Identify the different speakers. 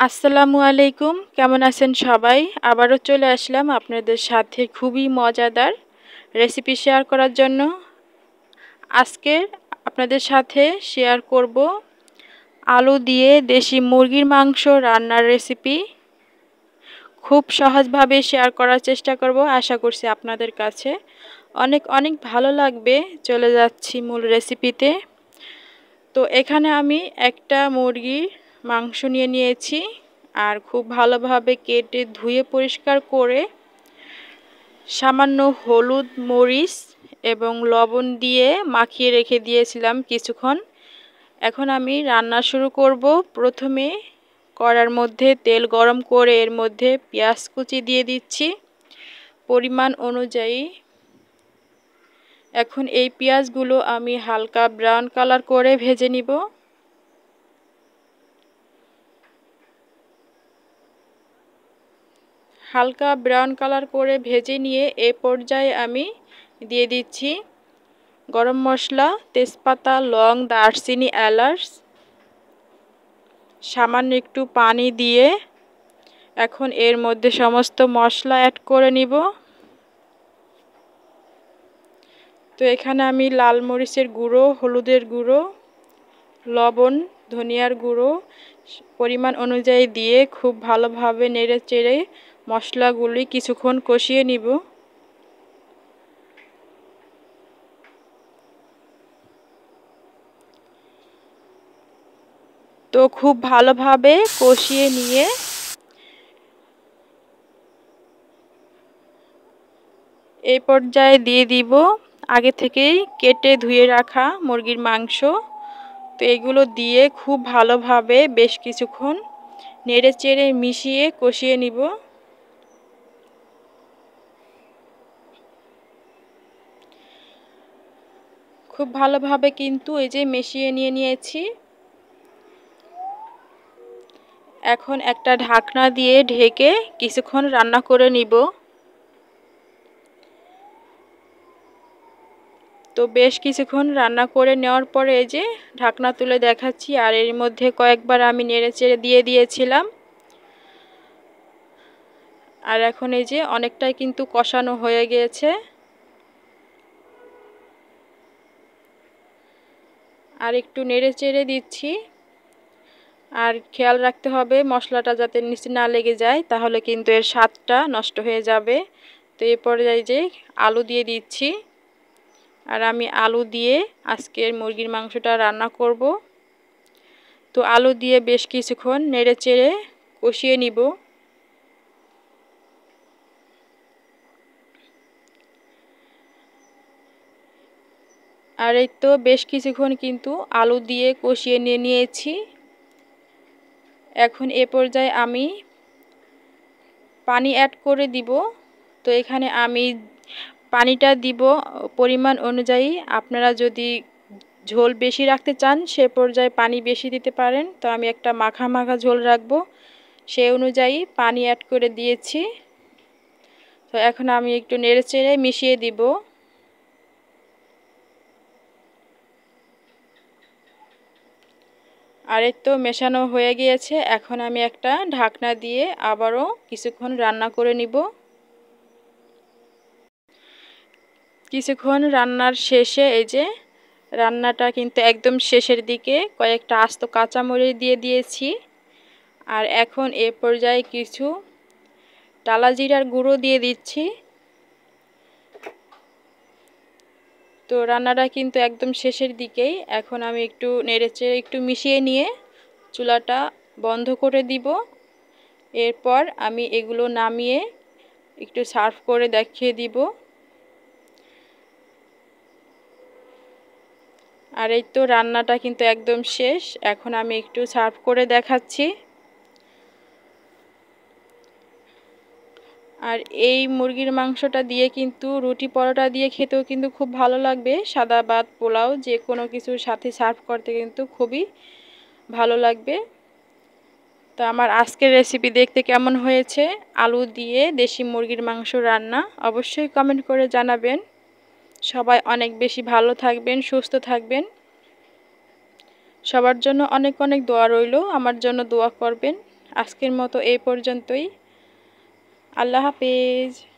Speaker 1: আসসালামু আলাইকুম, কেমন আছেন সবাই? আবারও চলে আসলাম আপনাদের সাথে খুবই মজাদার রেসিপি শেয়ার করার জন্য। আজকে আপনাদের সাথে শেয়ার করব আলু দিয়ে দেশি মুরগির মাংস রান্নার রেসিপি। খুব সহজভাবে শেয়ার করার চেষ্টা করব, আশা করছি আপনাদের কাছে অনেক অনেক ভালো লাগবে। চলে যাচ্ছি মূল রেসিপিতে। তো এখানে আমি একটা মুরগির মাংস নিয়েছি আর খুব ভালোভাবে কেটে ধুয়ে পরিষ্কার করে সামান্য হলুদ, মরিচ এবং লবণ দিয়ে মাখিয়ে রেখে দিয়েছিলাম কিছুক্ষণ। এখন আমি রান্না শুরু করব। প্রথমে কড়ার মধ্যে তেল গরম করে এর মধ্যে পেঁয়াজ কুচি দিয়ে দিচ্ছি পরিমাণ অনুযায়ী। এখন এই পেঁয়াজগুলো আমি হালকা ব্রাউন কালার করে ভেজে নিব। হালকা ব্রাউন কালার করে ভেজে নিয়ে এই পর্যায়ে আমি দিয়ে দিচ্ছি গরম মশলা, তেজপাতা, লং, দারচিনি, এলাচ, সামান্য একটু পানি দিয়ে এখন এর মধ্যে সমস্ত মশলা অ্যাড করে নিব। তো এখানে আমি লাল মরিচের গুঁড়ো, হলুদের গুঁড়ো, লবণ, ধনিয়ার গুঁড়ো পরিমাণ অনুযায়ী দিয়ে খুব ভালোভাবে নেড়ে চেড়ে মশলাগুলি কিছুক্ষণ কষিয়ে নিব। তো খুব ভালোভাবে কষিয়ে নিয়ে এই পর্যায়ে দিয়ে দিব আগে থেকেই কেটে ধুয়ে রাখা মুরগির মাংস। তো এগুলো দিয়ে খুব ভালোভাবে বেশ কিছুক্ষণ নেড়ে চেড়ে মিশিয়ে কষিয়ে নিব। খুব ভালোভাবে কিন্তু এই যে মিশিয়ে নিয়েছি। এখন একটা ঢাকনা দিয়ে ঢেকে কিছুক্ষণ রান্না করে নিব। তো বেশ কিছুক্ষণ রান্না করে নেওয়ার পরে এই যে ঢাকনা তুলে দেখাচ্ছি, আর এর মধ্যে কয়েকবার আমি নেড়েচেড়ে দিয়ে দিয়েছিলাম। আর এখন এই যে অনেকটাই কিন্তু কষানো হয়ে গিয়েছে। আর একটু নেড়েচেড়ে দিচ্ছি। আর খেয়াল রাখতে হবে মশলাটা যাতে নিচে না লেগে যায়, তাহলে কিন্তু এর স্বাদটা নষ্ট হয়ে যাবে। তো এই পর্যায়ে যে আলু দিয়ে দিচ্ছি। আর আমি আলু দিয়ে আজকের মুরগির মাংসটা রান্না করব। তো আলু দিয়ে বেশ কিছুক্ষণ নেড়েচেড়ে কষিয়ে নিব। আর এই তো বেশ কিছুক্ষণ কিন্তু আলু দিয়ে কষিয়ে নিয়েছি। এখন এ পর্যায়ে আমি পানি অ্যাড করে দিব। তো এখানে আমি পানিটা দিব পরিমাণ অনুযায়ী। আপনারা যদি ঝোল বেশি রাখতে চান সে পর্যায়ে পানি বেশি দিতে পারেন। তো আমি একটা মাখা মাখা ঝোল রাখবো, সেই অনুযায়ী পানি অ্যাড করে দিয়েছি। তো এখন আমি একটু নেড়েচেড়ে মিশিয়ে দিব। আর এই তো মেশানো হয়ে গিয়েছে। এখন আমি একটা ঢাকনা দিয়ে আবারও কিছুক্ষণ রান্না করে নিব। কিছুক্ষণ রান্নার শেষে এই যে রান্নাটা কিন্তু একদম শেষের দিকে কয়েকটা আস্ত কাঁচামরিচ দিয়ে দিয়েছি। আর এখন এ পর্যায়ে কিছু টালা জিরার গুঁড়ো দিয়ে দিচ্ছি। তো রান্নাটা কিন্তু একদম শেষের দিকেই। এখন আমি একটু নেড়েচেড়ে একটু মিশিয়ে নিয়ে চুলাটা বন্ধ করে দিব। এরপর আমি এগুলো নামিয়ে একটু সার্ভ করে দেখিয়ে দিব। আর এই তো রান্নাটা কিন্তু একদম শেষ। এখন আমি একটু সার্ভ করে দেখাচ্ছি। আর এই মুরগির মাংসটা দিয়ে কিন্তু রুটি পরোটা দিয়ে খেতেও কিন্তু খুব ভালো লাগবে। সাদা ভাত, পোলাও যে কোনো কিছুর সাথে সার্ভ করতে কিন্তু খুবই ভালো লাগবে। তো আমার আজকের রেসিপি দেখতে কেমন হয়েছে, আলু দিয়ে দেশি মুরগির মাংস রান্না, অবশ্যই কমেন্ট করে জানাবেন। সবাই অনেক বেশি ভালো থাকবেন, সুস্থ থাকবেন। সবার জন্য অনেক অনেক দোয়া রইল, আমার জন্য দোয়া করবেন। আজকের মতো এই পর্যন্তই। আল্লাহ হাফেজ।